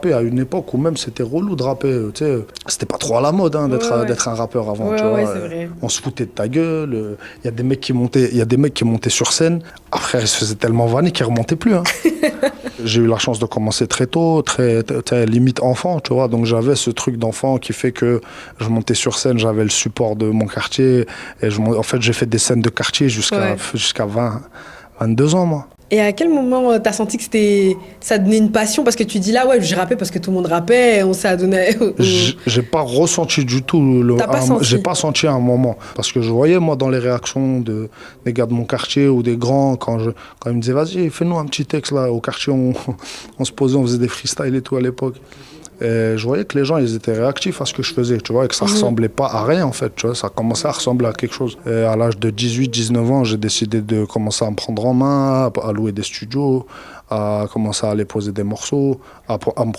À une époque où même c'était relou de rapper, tu sais, c'était pas trop à la mode d'être un rappeur avant, tu vois. Ouais, c'est vrai. On se foutait de ta gueule, il y a des mecs qui montaient, il y a des mecs qui montaient sur scène, après ils se faisaient tellement vanner qu'ils remontaient plus. Hein. J'ai eu la chance de commencer très tôt, limite enfant, tu vois, donc j'avais ce truc d'enfant qui fait que je montais sur scène, j'avais le support de mon quartier, et en fait j'ai fait des scènes de quartier jusqu'à 22 ans, moi. Et à quel moment t'as senti que ça donnait une passion? Parce que tu dis là, ouais, je rappais parce que tout le monde rappait, on s'est adonné. J'ai pas ressenti du tout. T'as pas senti? J'ai pas senti à un moment. Parce que je voyais, moi, dans les réactions des gars de mon quartier ou des grands, quand ils me disaient, vas-y, fais-nous un petit texte là. Au quartier, on se posait, on faisait des freestyles et tout à l'époque. Et je voyais que les gens, ils étaient réactifs à ce que je faisais, tu vois, et que ça ressemblait pas à rien, en fait, tu vois, ça commençait à ressembler à quelque chose. Et à l'âge de 18-19 ans, j'ai décidé de commencer à me prendre en main, à louer des studios, à commencer à aller poser des morceaux, à me